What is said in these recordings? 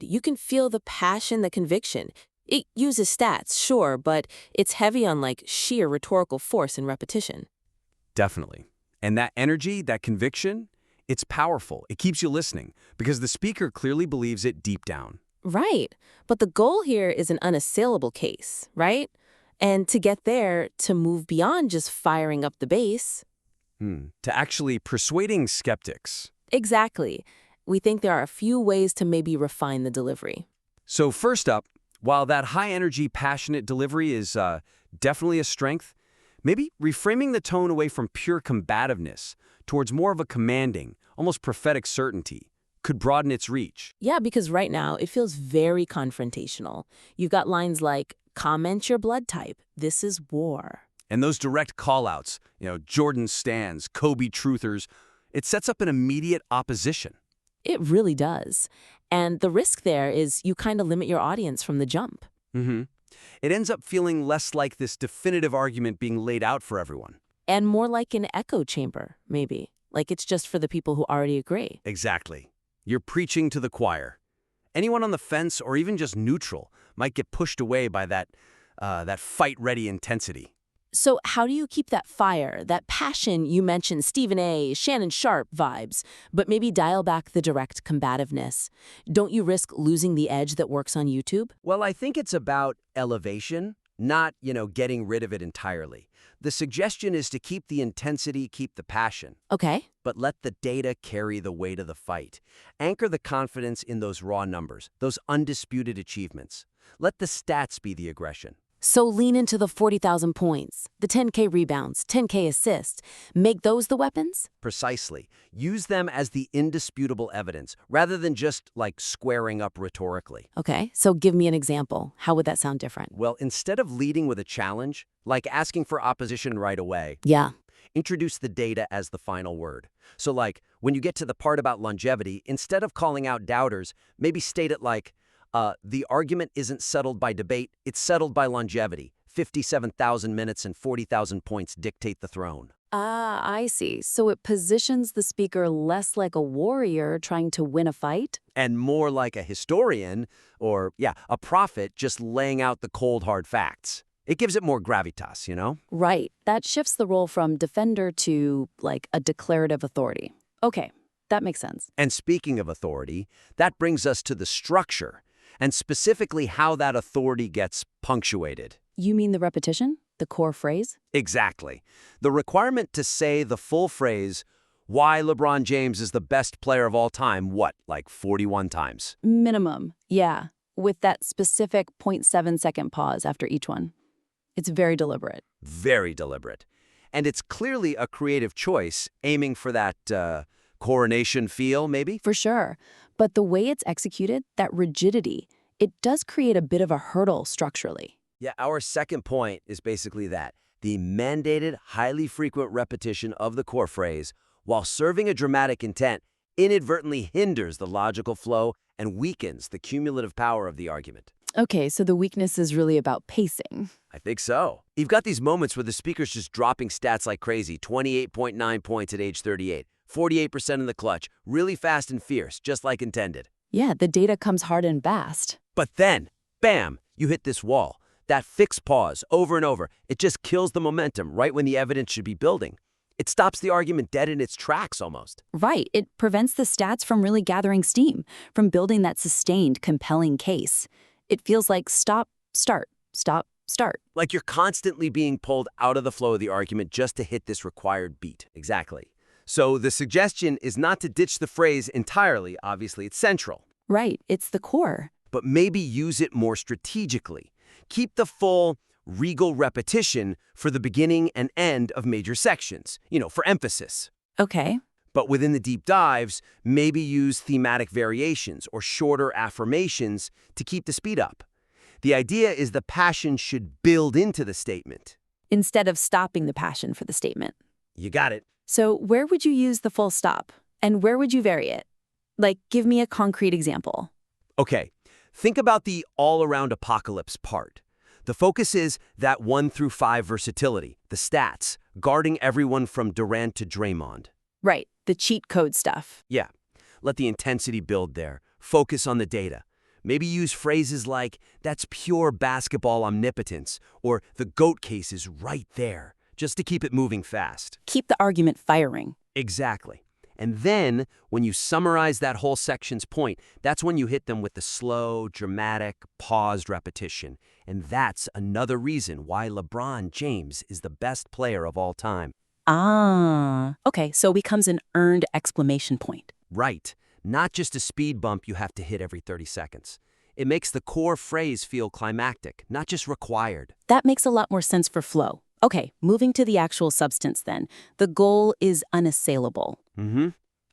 You can feel the passion, the conviction. It uses stats, sure, but it's heavy on like sheer rhetorical force and repetition. Definitely. And that energy, that conviction, it's powerful. It keeps you listening because the speaker clearly believes it deep down. Right. But the goal here is an unassailable case, right? And to get there, to move beyond just firing up the base. To actually persuading skeptics. Exactly. We think there are a few ways to maybe refine the delivery. So first up, while that high-energy, passionate delivery is definitely a strength, maybe reframing the tone away from pure combativeness towards more of a commanding, almost prophetic certainty could broaden its reach. Yeah, because right now it feels very confrontational. You've got lines like, comment your blood type, this is war. And those direct call-outs, Jordan stands, Kobe truthers, it sets up an immediate opposition. It really does. And the risk there is you kind of limit your audience from the jump. It ends up feeling less like this definitive argument being laid out for everyone. And more like an echo chamber, maybe. Like it's just for the people who already agree. Exactly. You're preaching to the choir. Anyone on the fence or even just neutral might get pushed away by that fight-ready intensity. So how do you keep that fire, that passion you mentioned, Stephen A., Shannon Sharp vibes, but maybe dial back the direct combativeness? Don't you risk losing the edge that works on YouTube? Well, I think it's about elevation, not, getting rid of it entirely. The suggestion is to keep the intensity, keep the passion. Okay. But let the data carry the weight of the fight. Anchor the confidence in those raw numbers, those undisputed achievements. Let the stats be the aggression. So lean into the 40,000 points, the 10K rebounds, 10K assists. Make those the weapons? Precisely. Use them as the indisputable evidence, rather than just, squaring up rhetorically. Okay, so give me an example. How would that sound different? Well, instead of leading with a challenge, like asking for opposition right away, Yeah. introduce the data as the final word. So when you get to the part about longevity, instead of calling out doubters, maybe state it like, the argument isn't settled by debate, it's settled by longevity. 57,000 minutes and 40,000 points dictate the throne. Ah, I see. So it positions the speaker less like a warrior trying to win a fight? And more like a historian, or, a prophet just laying out the cold, hard facts. It gives it more gravitas, Right. That shifts the role from defender to, a declarative authority. Okay, that makes sense. And speaking of authority, that brings us to the structure, and specifically how that authority gets punctuated. You mean the repetition? The core phrase? Exactly. The requirement to say the full phrase, why LeBron James is the best player of all time, 41 times? Minimum, yeah, with that specific 0.7-second pause after each one. It's very deliberate. Very deliberate. And it's clearly a creative choice, aiming for that coronation feel, maybe? For sure. But the way it's executed, that rigidity, it does create a bit of a hurdle structurally. Yeah, our second point is basically that. The mandated, highly frequent repetition of the core phrase, while serving a dramatic intent, inadvertently hinders the logical flow and weakens the cumulative power of the argument. Okay, so the weakness is really about pacing. I think so. You've got these moments where the speaker's just dropping stats like crazy, 28.9 points at age 38, 48% in the clutch, really fast and fierce, just like intended. Yeah, the data comes hard and fast. But then, bam, you hit this wall. That fixed pause, over and over, it just kills the momentum right when the evidence should be building. It stops the argument dead in its tracks almost. Right, it prevents the stats from really gathering steam, from building that sustained, compelling case. It feels like stop, start, stop, start. Like you're constantly being pulled out of the flow of the argument just to hit this required beat. Exactly. So the suggestion is not to ditch the phrase entirely, obviously it's central. Right, it's the core. But maybe use it more strategically. Keep the full, regal repetition for the beginning and end of major sections, for emphasis. Okay. But within the deep dives, maybe use thematic variations or shorter affirmations to keep the speed up. The idea is the passion should build into the statement. Instead of stopping the passion for the statement. You got it. So where would you use the full stop? And where would you vary it? Give me a concrete example. Okay, think about the all-around apocalypse part. The focus is that 1 through 5 versatility, the stats, guarding everyone from Durant to Draymond. Right, the cheat code stuff. Yeah, let the intensity build there. Focus on the data. Maybe use phrases like, "That's pure basketball omnipotence," or "The GOAT case is right there," just to keep it moving fast. Keep the argument firing. Exactly. And then, when you summarize that whole section's point, that's when you hit them with the slow, dramatic, paused repetition. And that's another reason why LeBron James is the best player of all time. Ah, okay, so it becomes an earned exclamation point. Right. Not just a speed bump you have to hit every 30 seconds. It makes the core phrase feel climactic, not just required. That makes a lot more sense for flow. Okay, moving to the actual substance then. The goal is unassailable.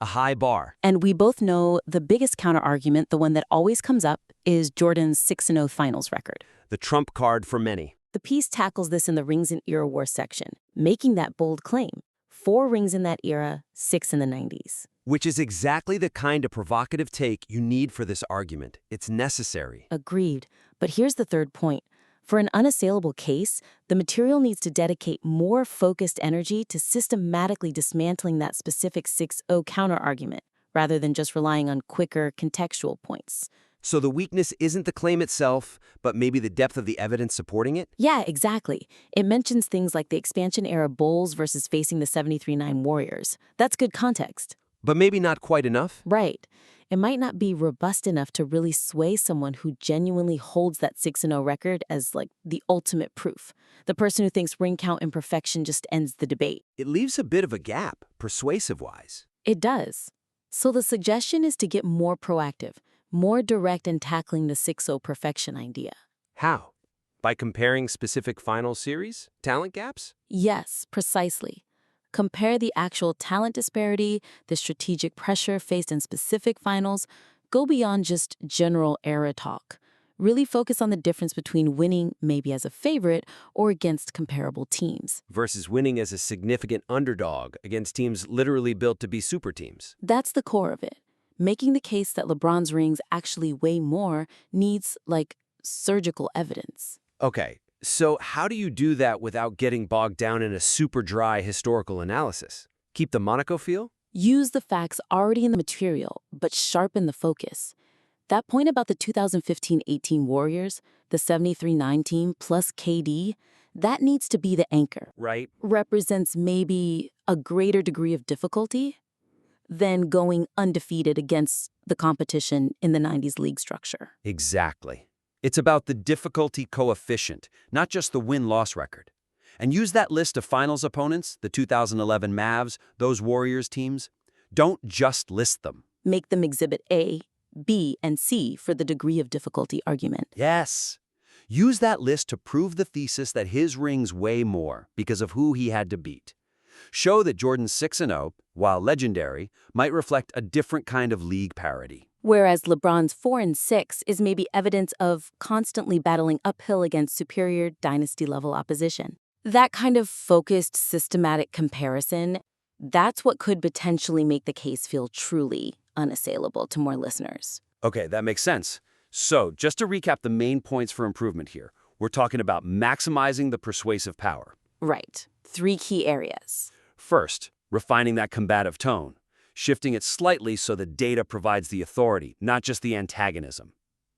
A high bar. And we both know the biggest counterargument, the one that always comes up, is Jordan's 6-0 finals record. The trump card for many. The piece tackles this in the Rings and Era War section, making that bold claim. 4 rings in that era, 6 in the 90s. Which is exactly the kind of provocative take you need for this argument. It's necessary. Agreed. But here's the third point. For an unassailable case, the material needs to dedicate more focused energy to systematically dismantling that specific 6-0 counterargument, rather than just relying on quicker contextual points. So the weakness isn't the claim itself, but maybe the depth of the evidence supporting it? Yeah, exactly. It mentions things like the expansion-era Bulls versus facing the 73-9 Warriors. That's good context. But maybe not quite enough? Right. It might not be robust enough to really sway someone who genuinely holds that 6-0 record as, like, the ultimate proof. The person who thinks ring count imperfection just ends the debate. It leaves a bit of a gap, persuasive-wise. It does. So the suggestion is to get more proactive, more direct in tackling the 6-0 perfection idea. How? By comparing specific final series? Talent gaps? Yes, precisely. Compare the actual talent disparity, the strategic pressure faced in specific finals. Go beyond just general era talk. Really focus on the difference between winning maybe as a favorite or against comparable teams. Versus winning as a significant underdog against teams literally built to be super teams. That's the core of it. Making the case that LeBron's rings actually weigh more needs, like, surgical evidence. Okay, so how do you do that without getting bogged down in a super dry historical analysis? Keep the Monaco feel? Use the facts already in the material, but sharpen the focus. That point about the 2015-18 Warriors, the 73-9 team plus KD, that needs to be the anchor. Right. Represents maybe a greater degree of difficulty than going undefeated against the competition in the 90s league structure. Exactly. It's about the difficulty coefficient, not just the win-loss record. And use that list of finals opponents, the 2011 Mavs, those Warriors teams. Don't just list them. Make them exhibit A, B, and C for the degree of difficulty argument. Yes. Use that list to prove the thesis that his rings weigh more because of who he had to beat. Show that Jordan's 6-0, while legendary, might reflect a different kind of league parity. Whereas LeBron's 4-6 is maybe evidence of constantly battling uphill against superior dynasty-level opposition. That kind of focused, systematic comparison, that's what could potentially make the case feel truly unassailable to more listeners. Okay, that makes sense. So, just to recap the main points for improvement here, we're talking about maximizing the persuasive power. Right. 3 key areas. First, refining that combative tone, shifting it slightly so the data provides the authority, not just the antagonism.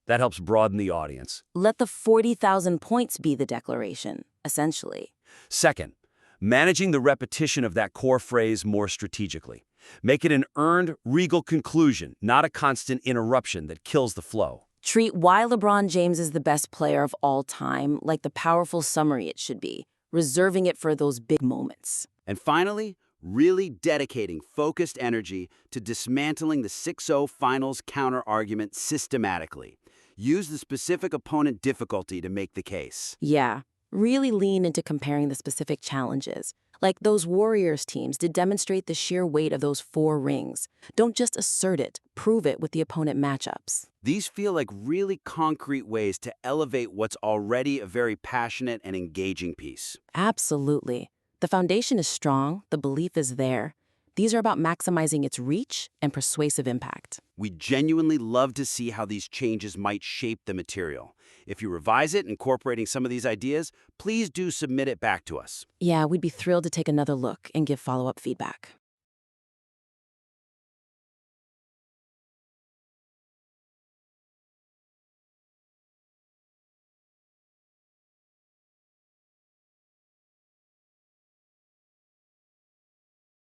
That helps broaden the audience. Let the 40,000 points be the declaration, essentially. Second, managing the repetition of that core phrase more strategically. Make it an earned, regal conclusion, not a constant interruption that kills the flow. Treat why LeBron James is the best player of all time like the powerful summary it should be, reserving it for those big moments. And finally, really dedicating focused energy to dismantling the 6-0 finals counter-argument systematically. Use the specific opponent difficulty to make the case. Yeah, really lean into comparing the specific challenges. Like those Warriors teams to demonstrate the sheer weight of those 4 rings. Don't just assert it, prove it with the opponent matchups. These feel like really concrete ways to elevate what's already a very passionate and engaging piece. Absolutely. The foundation is strong, the belief is there. These are about maximizing its reach and persuasive impact. We genuinely love to see how these changes might shape the material. If you revise it, incorporating some of these ideas, please do submit it back to us. Yeah, we'd be thrilled to take another look and give follow-up feedback.